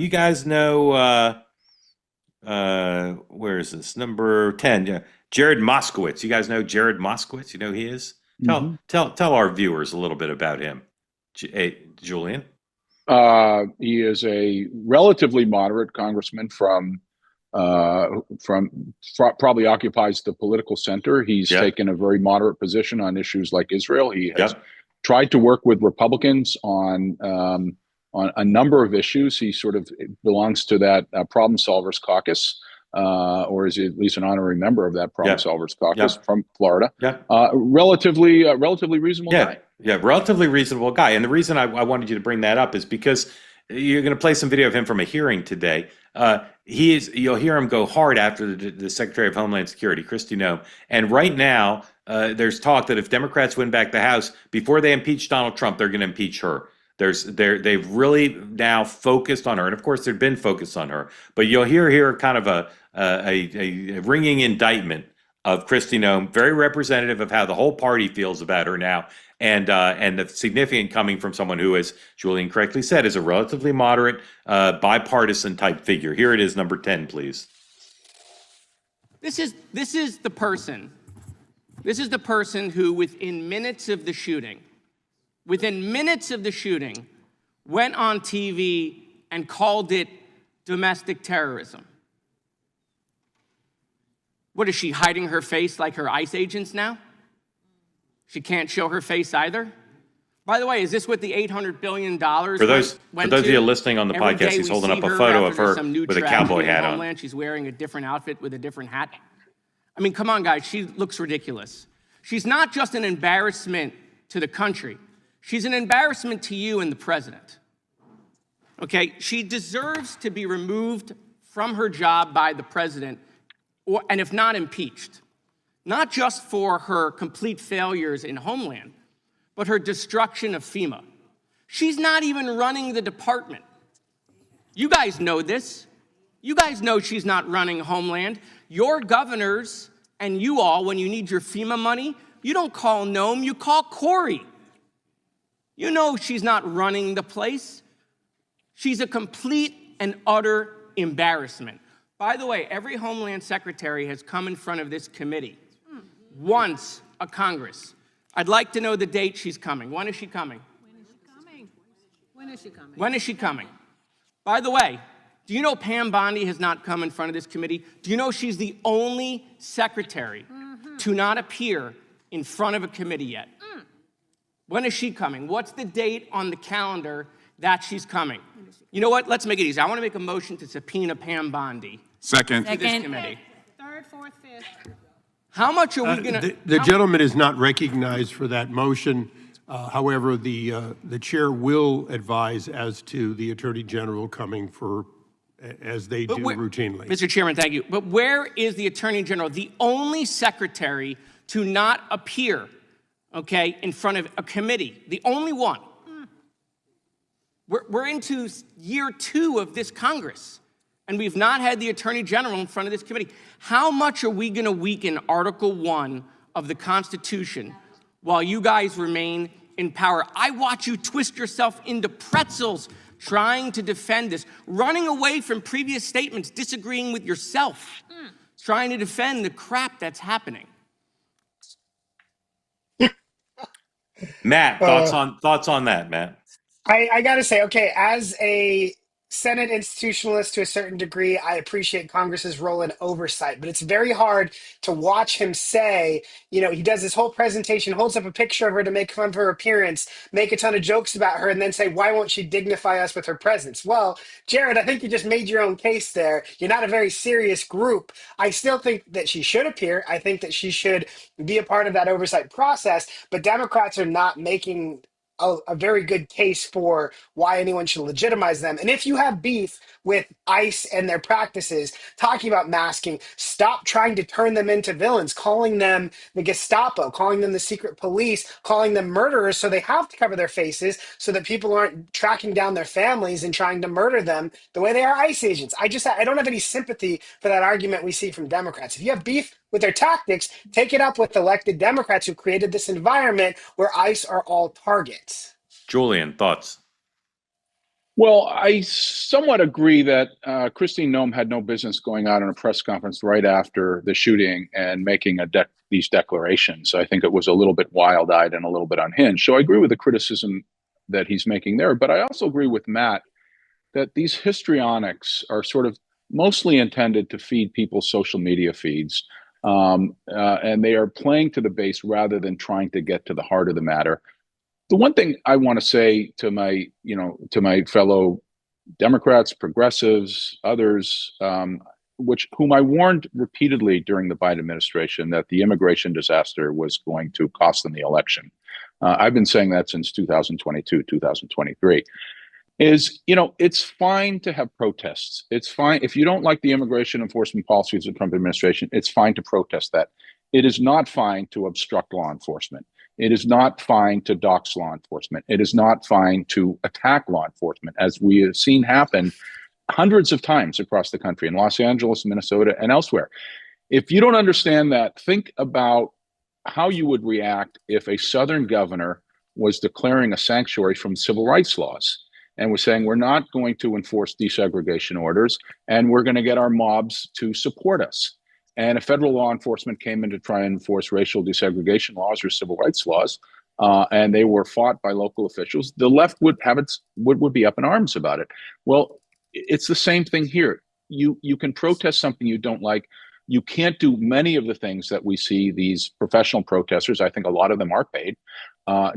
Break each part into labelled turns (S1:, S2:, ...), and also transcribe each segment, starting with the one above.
S1: you guys know where is this? Number 10. Yeah. Jared Moskowitz. You guys know Jared Moskowitz? You know who he is?
S2: Hmm.
S1: Tell our viewers a little bit about him. Julian.
S2: He is a relatively moderate congressman probably occupies the political center. He's
S1: Yep.
S2: taken a very moderate position on issues like Israel. He has
S1: Yep.
S2: tried to work with Republicans on a number of issues. He sort of belongs to that Problem Solvers Caucus, or is at least an honorary member of that Problem
S1: Yep.
S2: Solvers Caucus
S1: Yep.
S2: from Florida.
S1: Yep.
S2: Relatively reasonable
S1: Yeah.
S2: guy.
S1: Yeah. Relatively reasonable guy. And the reason I wanted you to bring that up is because you're going to play some video of him from a hearing today. You'll hear him go hard after the Secretary of Homeland Security, Kristi Noem. And right now, there's talk that if Democrats win back the House, before they impeach Donald Trump, they're going to impeach her. They've really now focused on her, and of course they've been focused on her. But you'll hear here kind of a ringing indictment of Kristi Noem, very representative of how the whole party feels about her now, and the significant coming from someone who, as Julian correctly said, is a relatively moderate, bipartisan type figure. Here it is, number 10, please.
S3: This is the person. This is the person who, within minutes of the shooting, went on TV and called it domestic terrorism. What is she, hiding her face like her ICE agents now? She can't show her face either? By the way, is this what the $800 billion
S1: For those of you listening on the podcast, he's holding up a photo of her with a cowboy hat on.
S3: She's wearing a different outfit with a different hat. I mean, come on, guys, she looks ridiculous. She's not just an embarrassment to the country. She's an embarrassment to you and the president. Okay, she deserves to be removed from her job by the president, and if not impeached, not just for her complete failures in Homeland, but her destruction of FEMA. She's not even running the department. You guys know this. You guys know she's not running Homeland. Your governors and you all, when you need your FEMA money, you don't call Noem, you call Corey. You know she's not running the place. She's a complete and utter embarrassment. By the way, every Homeland Secretary has come in front of this committee once a Congress. I'd like to know the date she's coming. When is she coming?
S4: When is she coming?
S3: When is she coming? By the way, do you know Pam Bondi has not come in front of this committee? Do you know she's the only secretary to not appear in front of a committee yet? When is she coming? What's the date on the calendar that she's coming? You know what? Let's make it easy. I want to make a motion to subpoena Pam Bondi.
S5: Second.
S3: To this committee.
S4: Third, fourth, fifth.
S3: How much are we going to...
S6: The gentleman is not recognized for that motion. However, the chair will advise as to the Attorney General coming for, as they do routinely.
S3: Mr. Chairman, thank you. But where is the Attorney General, the only secretary to not appear, okay, in front of a committee, the only one? We're into year 2 of this Congress, and we've not had the Attorney General in front of this committee. How much are we going to weaken Article 1 of the Constitution while you guys remain in power? I watch you twist yourself into pretzels trying to defend this, running away from previous statements, disagreeing with yourself, trying to defend the crap that's happening.
S1: Matt, thoughts on that, Matt?
S7: I got to say, okay, as a Senate institutionalist to a certain degree, I appreciate Congress's role in oversight, but it's very hard to watch him say, you know, he does this whole presentation, holds up a picture of her to make fun of her appearance, make a ton of jokes about her, and then say, why won't she dignify us with her presence? Well, Jared, I think you just made your own case there. You're not a very serious group. I still think that she should appear. I think that she should be a part of that oversight process, but Democrats are not making a very good case for why anyone should legitimize them. And if you have beef with ICE and their practices, talking about masking, stop trying to turn them into villains, calling them the Gestapo, calling them the secret police, calling them murderers, so they have to cover their faces so that people aren't tracking down their families and trying to murder them the way they are ICE agents. I don't have any sympathy for that argument we see from Democrats. If you have beef with their tactics, take it up with elected Democrats who created this environment where ICE are all targets.
S1: Julian, thoughts?
S2: Well, I somewhat agree that Christine Noem had no business going out in a press conference right after the shooting and making these declarations. I think it was a little bit wild-eyed and a little bit unhinged. So I agree with the criticism that he's making there. But I also agree with Matt that these histrionics are sort of mostly intended to feed people's social media feeds. And they are playing to the base rather than trying to get to the heart of the matter. The one thing I want to say to my fellow Democrats, progressives, others, whom I warned repeatedly during the Biden administration that the immigration disaster was going to cost them the election. I've been saying that since 2022, 2023. It's fine to have protests. It's fine if you don't like the immigration enforcement policies of the Trump administration. It's fine to protest that. It is not fine to obstruct law enforcement. It is not fine to dox law enforcement. It is not fine to attack law enforcement, as we have seen happen hundreds of times across the country in Los Angeles, Minnesota, and elsewhere. If you don't understand that, think about how you would react if a Southern governor was declaring a sanctuary from civil rights laws and was saying, we're not going to enforce desegregation orders, and we're going to get our mobs to support us. And if federal law enforcement came in to try and enforce racial desegregation laws or civil rights laws, and they were fought by local officials, the left would be up in arms about it. Well, it's the same thing here. You can protest something you don't like. You can't do many of the things that we see these professional protesters, I think a lot of them are paid,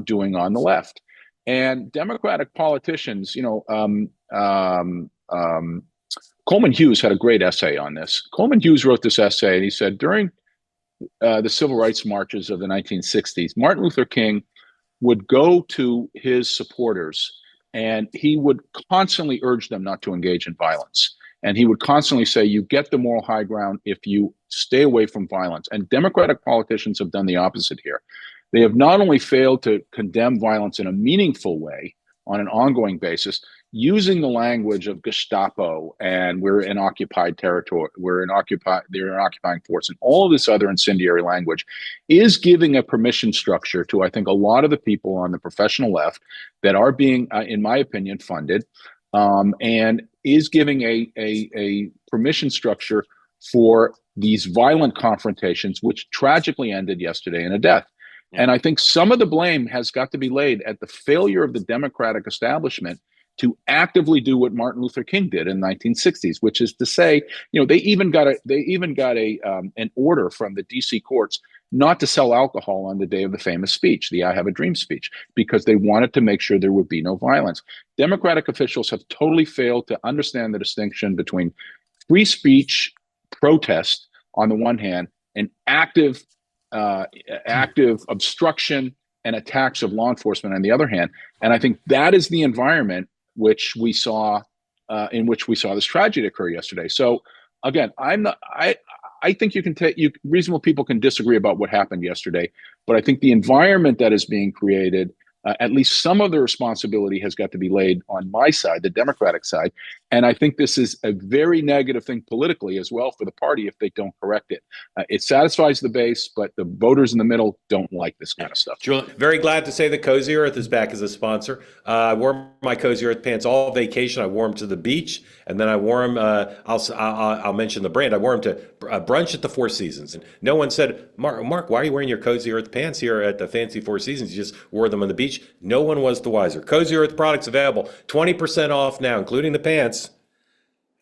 S2: doing on the left. And Democratic politicians, Coleman Hughes had a great essay on this. Coleman Hughes wrote this essay, and he said during the civil rights marches of the 1960s, Martin Luther King would go to his supporters and he would constantly urge them not to engage in violence. And he would constantly say, you get the moral high ground if you stay away from violence. And Democratic politicians have done the opposite here. They have not only failed to condemn violence in a meaningful way on an ongoing basis, using the language of Gestapo and we're in occupied territory, they're an occupying force, and all of this other incendiary language is giving a permission structure to, I think, a lot of the people on the professional left that are being, in my opinion, funded, and is giving a permission structure for these violent confrontations, which tragically ended yesterday in a death. And I think some of the blame has got to be laid at the failure of the Democratic establishment to actively do what Martin Luther King did in the 1960s, which is to say, they even got an order from the D.C. courts not to sell alcohol on the day of the famous speech, the "I Have a Dream" speech, because they wanted to make sure there would be no violence. Democratic officials have totally failed to understand the distinction between free speech, protest on the one hand, and active obstruction and attacks of law enforcement on the other hand. And I think that is the environment which we saw in which we saw this tragedy occur yesterday. So again, I think reasonable people can disagree about what happened yesterday, but I think the environment that is being created, at least some of the responsibility has got to be laid on my side, the Democratic side. And I think this is a very negative thing politically as well for the party if they don't correct it. It satisfies the base, but the voters in the middle don't like this kind of stuff.
S1: Julian, very glad to say that Cozy Earth is back as a sponsor. I wore my Cozy Earth pants all vacation. I wore them to the beach, and then I wore them, I'll mention the brand, I wore them to brunch at the Four Seasons. And no one said, Mark, why are you wearing your Cozy Earth pants here at the fancy Four Seasons? You just wore them on the beach. No one was the wiser. Cozy Earth products available, 20% off now, including the pants.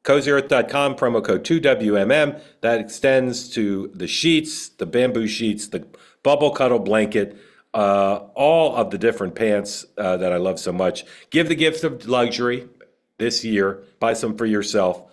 S1: CozyEarth.com, promo code 2WMM. That extends to the sheets, the bamboo sheets, the bubble cuddle blanket, all of the different pants that I love so much. Give the gift of luxury this year. Buy some for yourself.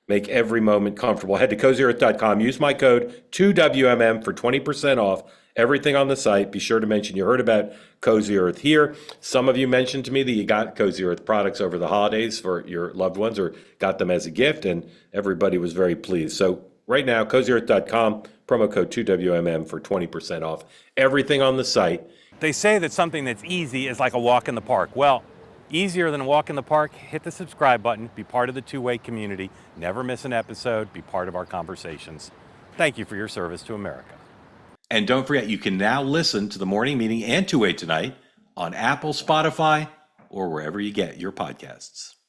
S1: Make every moment comfortable. Head to CozyEarth.com. Use my code 2WMM for 20% off everything on the site. Be sure to mention you heard about Cozy Earth here. Some of you mentioned to me that you got Cozy Earth products over the holidays for your loved ones or got them as a gift, and everybody was very pleased. So right now, CozyEarth.com, promo code 2WMM for 20% off everything on the site.
S5: They say that something that's easy is like a walk in the park. Well, easier than a walk in the park, hit the subscribe button, be part of the two-way community, never miss an episode, be part of our conversations. Thank you for your service to America.
S1: And don't forget, you can now listen to the morning meeting and Two-Way Tonight on Apple, Spotify, or wherever you get your podcasts.